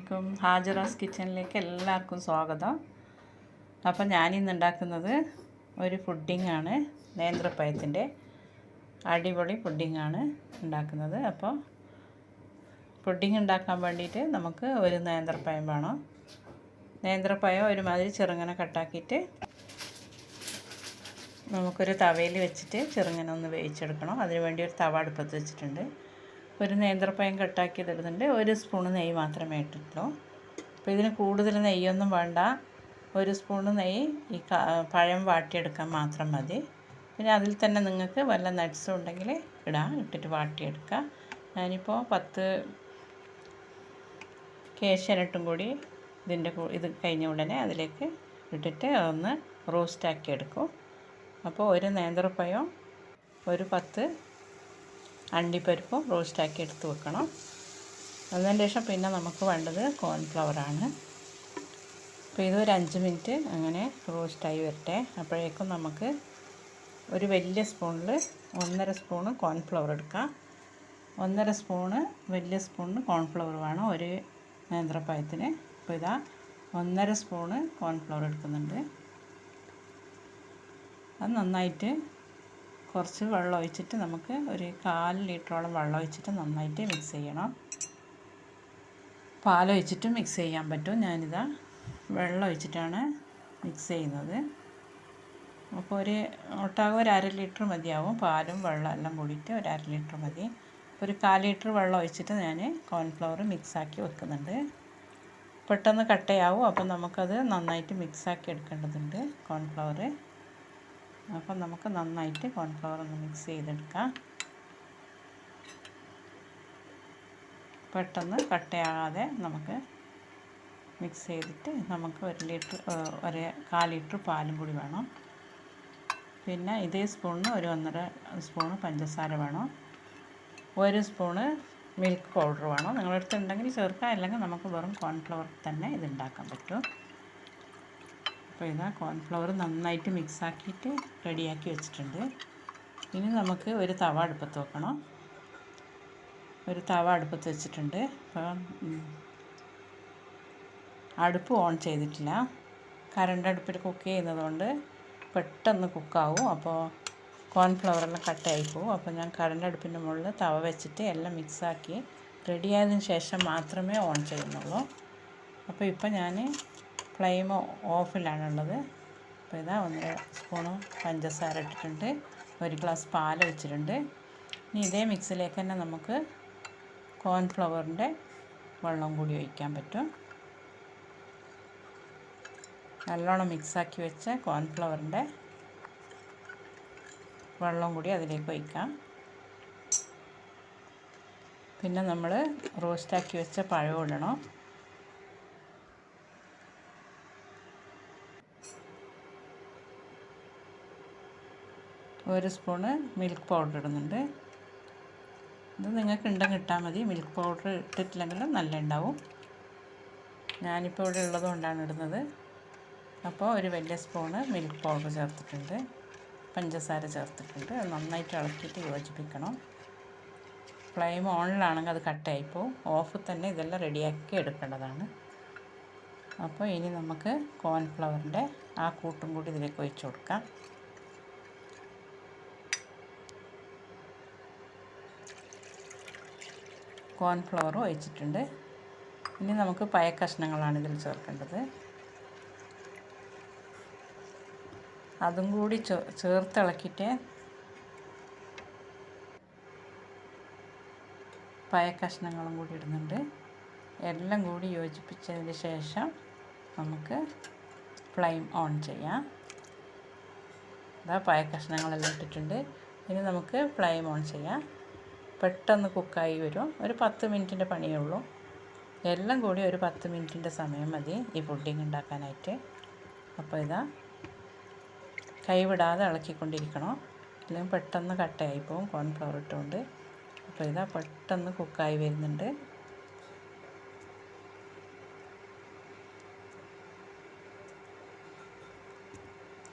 അസ്സലാമലൈക്കും. ഹാജറാസ് കിച്ചണിലേക്ക് എല്ലാവർക്കും സ്വാഗതം. അപ്പോൾ ഞാനിന്ന് ഉണ്ടാക്കുന്നത് ഒരു പുഡിങ്ങാണ്. നേന്ത്രപ്പഴത്തിൻ്റെ അടിപൊളി പുഡിങ്ങാണ് ഉണ്ടാക്കുന്നത്. അപ്പോൾ പുഡിങ് ഉണ്ടാക്കാൻ വേണ്ടിയിട്ട് നമുക്ക് ഒരു നേന്ത്രപ്പഴം വേണം. നേന്ത്രപ്പഴം ഒരുമാതിരി ചെറുങ്ങനെ കട്ടാക്കിയിട്ട് നമുക്കൊരു തവയിൽ വെച്ചിട്ട് ചെറുങ്ങനെ ഒന്ന് വേവിച്ചെടുക്കണം. അതിനുവേണ്ടി ഒരു തവ അടുപ്പത്ത് വെച്ചിട്ടുണ്ട്. ഒരു നേന്ത്രപ്പഴം കട്ടാക്കിയതിടുന്നുണ്ട്. ഒരു സ്പൂണ് നെയ്യ് മാത്രമേ ഇട്ടിട്ടുള്ളൂ. അപ്പോൾ ഇതിന് കൂടുതൽ നെയ്യൊന്നും വേണ്ട. ഒരു സ്പൂണ് നെയ്യ് ഈ പഴം വാട്ടിയെടുക്കാൻ മാത്രം മതി. പിന്നെ അതിൽ തന്നെ നിങ്ങൾക്ക് വല്ല നട്ട്സും ഉണ്ടെങ്കിൽ ഇടാം, ഇട്ടിട്ട് വാട്ടിയെടുക്കുക. ഞാനിപ്പോൾ 10 കേശനട്ടും കൂടി ഇത് കഴിഞ്ഞ ഉടനെ അതിലേക്ക് ഇട്ടിട്ട് ഒന്ന് റോസ്റ്റാക്കി എടുക്കും. അപ്പോൾ ഒരു നേന്ത്രപ്പഴം ഒരു 10 അണ്ടിപ്പരിപ്പും റോസ്റ്റാക്കി എടുത്ത് വെക്കണം. അതിന് ശേഷം പിന്നെ നമുക്ക് വേണ്ടത് കോൺഫ്ലവറാണ്. അപ്പോൾ ഇതൊരു 5 മിനിറ്റ് അങ്ങനെ റോസ്റ്റായി വരട്ടെ. അപ്പോഴേക്കും നമുക്ക് ഒരു വലിയ സ്പൂണിൽ 1.5 സ്പൂണ് കോൺഫ്ലവർ എടുക്കാം. 1.5 സ്പൂണ് വലിയ സ്പൂണിന് കോൺഫ്ലവർ വേണം ഒരു നേന്ത്രപ്പഴത്തിന്. അപ്പോൾ ഇതാ 1.5 സ്പൂണ് കോൺഫ്ലവർ എടുക്കുന്നുണ്ട്. അത് നന്നായിട്ട് കുറച്ച് വെള്ളം ഒഴിച്ചിട്ട് നമുക്ക് ഒരു 1/4 ലിറ്ററോളം വെള്ളം ഒഴിച്ചിട്ട് നന്നായിട്ട് മിക്സ് ചെയ്യണം. പാലൊഴിച്ചിട്ടും മിക്സ് ചെയ്യാൻ പറ്റും. ഞാനിതാ വെള്ളം ഒഴിച്ചിട്ടാണ് മിക്സ് ചെയ്യുന്നത്. അപ്പോൾ ഒട്ടാകെ ഒരു 1/2 ലിറ്റർ മതിയാവും. പാലും വെള്ളം എല്ലാം കൂടിയിട്ട് ഒരു 1/2 ലിറ്റർ മതി. ഒരു 1/4 ലിറ്റർ വെള്ളം ഒഴിച്ചിട്ട് ഞാൻ കോൺഫ്ലവർ മിക്സാക്കി വെക്കുന്നുണ്ട്. പെട്ടെന്ന് കട്ടയാവും. അപ്പം നമുക്കത് നന്നായിട്ട് മിക്സാക്കി എടുക്കേണ്ടതുണ്ട് കോൺഫ്ലവർ. അപ്പം നമുക്ക് നന്നായിട്ട് കോൺഫ്ലവർ ഒന്ന് മിക്സ് ചെയ്തെടുക്കാം. പെട്ടെന്ന് കട്ടയാകാതെ നമുക്ക് മിക്സ് ചെയ്തിട്ട് നമുക്ക് 1.25 ലിറ്റർ പാലും കൂടി വേണം. പിന്നെ ഇതേ സ്പൂണിന് ഒരു 1.5 സ്പൂണ് പഞ്ചസാര വേണം. 1 സ്പൂണ് മിൽക്ക് പൗഡർ വേണം. നിങ്ങളുടെ അടുത്ത് ഉണ്ടെങ്കിൽ ചേർക്കാം, അല്ലെങ്കിൽ നമുക്ക് വെറും കോൺഫ്ലവർ തന്നെ ഇത് ഉണ്ടാക്കാൻ പറ്റും. അപ്പോൾ ഇതാ കോൺഫ്ലവർ നന്നായിട്ട് മിക്സാക്കിയിട്ട് റെഡിയാക്കി വെച്ചിട്ടുണ്ട്. ഇനി നമുക്ക് ഒരു തവ അടുപ്പത്ത് വെക്കണം. ഒരു തവ അടുപ്പത്ത് വെച്ചിട്ടുണ്ട്. അപ്പോൾ അടുപ്പ് ഓൺ ചെയ്തിട്ടില്ല. കറണ്ട് അടുപ്പിൽ കുക്ക് ചെയ്യുന്നതുകൊണ്ട് പെട്ടെന്ന് കുക്കാവും. അപ്പോൾ കോൺഫ്ലവറെല്ലാം കട്ടയായി പോവും. അപ്പോൾ ഞാൻ കറണ്ട് അടുപ്പിൻ്റെ മുകളിൽ തവ വെച്ചിട്ട് എല്ലാം മിക്സാക്കി റെഡിയായതിന് ശേഷം മാത്രമേ ഓൺ ചെയ്യുന്നുള്ളൂ. അപ്പോൾ ഇപ്പോൾ ഞാൻ ഫ്ലെയിം ഓഫിലാണുള്ളത്. അപ്പോൾ ഇതാ 1 സ്പൂണ് പഞ്ചസാര ഇട്ടിട്ടുണ്ട്. 1 ഗ്ലാസ് പാൽ ഒഴിച്ചിട്ടുണ്ട്. ഇനി ഇതേ മിക്സിലേക്ക് തന്നെ നമുക്ക് കോൺഫ്ലവറിൻ്റെ വെള്ളം കൂടി ഒഴിക്കാൻ പറ്റും. നല്ലോണം മിക്സാക്കി വെച്ച കോൺഫ്ലവറിൻ്റെ വെള്ളം കൂടി അതിലേക്ക് ഒഴിക്കാം. പിന്നെ നമ്മൾ റോസ്റ്റാക്കി വെച്ച പഴം ഇടണം. 1 സ്പൂണ് മിൽക്ക് പൗഡർ ഇടുന്നുണ്ട്. ഇത് നിങ്ങൾക്ക് ഉണ്ടെങ്കിൽ ഇട്ടാൽ മതി. മിൽക്ക് പൗഡർ ഇട്ടിട്ടില്ലെങ്കിലും നല്ല ഉണ്ടാവും. ഞാനിപ്പോൾ ഇവിടെ ഉള്ളത് കൊണ്ടാണ് ഇടുന്നത്. അപ്പോൾ ഒരു വലിയ സ്പൂണ് മിൽക്ക് പൗഡർ ചേർത്തിട്ടുണ്ട്. പഞ്ചസാര ചേർത്തിട്ടുണ്ട്. അത് നന്നായിട്ട് ഇളക്കിയിട്ട് യോജിപ്പിക്കണം. ഫ്ലെയിം ഓണിലാണെങ്കിൽ അത് കട്ടായിപ്പോവും. ഓഫിൽ തന്നെ ഇതെല്ലാം റെഡിയാക്കി എടുക്കേണ്ടതാണ്. അപ്പോൾ ഇനി നമുക്ക് കോൺഫ്ലവറിൻ്റെ ആ കൂട്ടും കൂടി ഇതിലേക്ക് ഒഴിച്ചു കൊടുക്കാം. കോൺഫ്ലവർ ഒഴിച്ചിട്ടുണ്ട്. ഇനി നമുക്ക് പഴക്കഷ്ണങ്ങളാണ് ഇതിൽ ചേർക്കേണ്ടത്. അതും കൂടി ചേർത്തിളക്കിയിട്ട് പഴക്കഷ്ണങ്ങളും കൂടി ഇടുന്നുണ്ട്. എല്ലാം കൂടി യോജിപ്പിച്ചതിന് ശേഷം നമുക്ക് ഫ്ലെയിം ഓൺ ചെയ്യാം. ഇതാ പഴക്കഷ്ണങ്ങളെല്ലാം ഇട്ടിട്ടുണ്ട്. ഇനി നമുക്ക് ഫ്ലെയിം ഓൺ ചെയ്യാം. പെട്ടെന്ന് കുക്കായി വരും. ഒരു 10 മിനിറ്റിൻ്റെ പണിയേ ഉള്ളൂ. എല്ലാം കൂടി ഒരു 10 മിനിറ്റിൻ്റെ സമയം മതി ഈ പുഡിങ് ഉണ്ടാക്കാനായിട്ട്. അപ്പോൾ ഇതാ കൈവിടാതെ ഇളക്കിക്കൊണ്ടിരിക്കണം, അല്ലെങ്കിൽ പെട്ടെന്ന് കട്ടയായി പോകും കോൺഫ്ലവർ ഇട്ടുകൊണ്ട്. അപ്പോൾ ഇതാ പെട്ടെന്ന് കുക്കായി വരുന്നുണ്ട്.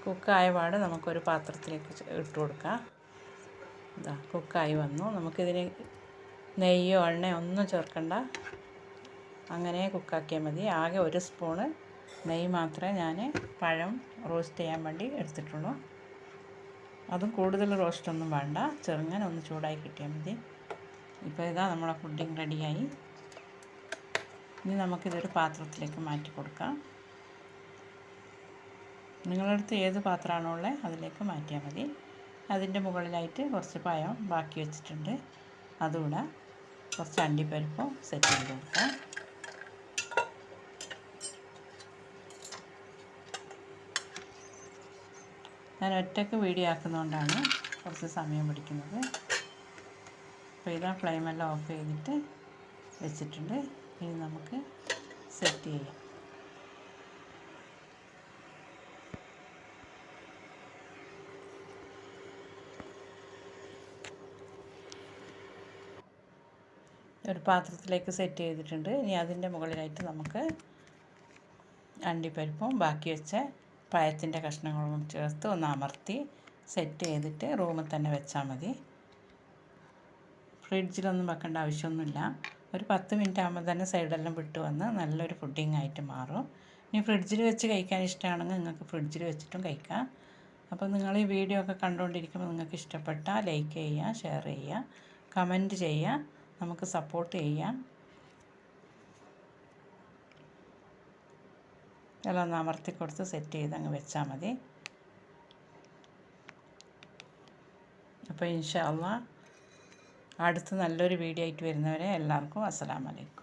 കുക്കായ പാട് നമുക്കൊരു പാത്രത്തിലേക്ക് ഇട്ട് കൊടുക്കാം. ഇതാ കുക്കായി വന്നു. നമുക്കിതിന് നെയ്യോ എണ്ണയോ ഒന്നും ചേർക്കണ്ട. അങ്ങനെ കുക്കാക്കിയാൽ മതി. ആകെ 1 സ്പൂണ് നെയ്യ് മാത്രമേ ഞാൻ പഴം റോസ്റ്റ് ചെയ്യാൻ വേണ്ടി എടുത്തിട്ടുള്ളൂ. അതും കൂടുതൽ റോസ്റ്റൊന്നും വേണ്ട, ചെറുങ്ങനെ ഒന്ന് ചൂടായി കിട്ടിയാൽ മതി. ഇപ്പോൾ ഇതാ നമ്മളെ പുഡിംഗ് റെഡിയായി. ഇനി നമുക്കിതൊരു പാത്രത്തിലേക്ക് മാറ്റി കൊടുക്കാം. നിങ്ങളുടെ അടുത്ത് ഏത് പാത്രമാണോ ഉള്ളത് അതിലേക്ക് മാറ്റിയാൽ മതി. അതിൻ്റെ മുകളിലായിട്ട് കുറച്ച് പഴം ബാക്കി വെച്ചിട്ടുണ്ട്, അതുകൂടെ കുറച്ച് അണ്ടിപ്പരിപ്പും സെറ്റ് ചെയ്ത് കൊടുക്കാം. ഞാൻ ഒറ്റയ്ക്ക് വീഡിയോ ആക്കുന്നതുകൊണ്ടാണ് കുറച്ച് സമയം പിടിക്കുന്നത്. അപ്പോൾ ഇതാ ഫ്ലെയിമെല്ലാം ഓഫ് ചെയ്തിട്ട് വെച്ചിട്ടുണ്ട്. ഇനി നമുക്ക് സെറ്റ് ചെയ്യാം. ഒരു പാത്രത്തിലേക്ക് സെറ്റ് ചെയ്തിട്ടുണ്ട്. ഇനി അതിൻ്റെ മുകളിലായിട്ട് നമുക്ക് അണ്ടിപ്പരിപ്പും ബാക്കി വെച്ച പഴത്തിൻ്റെ കഷ്ണങ്ങളും ചേർത്ത് ഒന്ന് അമർത്തി സെറ്റ് ചെയ്തിട്ട് റൂമിൽ തന്നെ വെച്ചാൽ മതി. ഫ്രിഡ്ജിലൊന്നും വെക്കേണ്ട ആവശ്യമൊന്നുമില്ല. ഒരു 10 മിനിറ്റ് ആകുമ്പോൾ തന്നെ സൈഡെല്ലാം വിട്ട് വന്ന് നല്ലൊരു പുഡിംഗ് ആയിട്ട് മാറും. ഇനി ഫ്രിഡ്ജിൽ വെച്ച് കഴിക്കാൻ ഇഷ്ടമാണെങ്കിൽ നിങ്ങൾക്ക് ഫ്രിഡ്ജിൽ വെച്ചിട്ടും കഴിക്കാം. അപ്പോൾ നിങ്ങൾ ഈ വീഡിയോ ഒക്കെ കണ്ടുകൊണ്ടിരിക്കുമ്പോൾ നിങ്ങൾക്ക് ഇഷ്ടപ്പെട്ടാൽ ലൈക്ക് ചെയ്യുക, ഷെയർ ചെയ്യുക, കമൻറ്റ് ചെയ്യുക, നമുക്ക് സപ്പോർട്ട് ചെയ്യാം. എല്ലാം ഒന്ന് അമർത്തി കൊടുത്ത് സെറ്റ് ചെയ്ത് അങ്ങ് വെച്ചാൽ മതി. അപ്പോൾ ഇൻഷാ അല്ലാഹ് അടുത്ത നല്ലൊരു വീഡിയോ ആയിട്ട് വരുന്നവരെ എല്ലാവർക്കും അസ്സലാമു അലൈക്കും.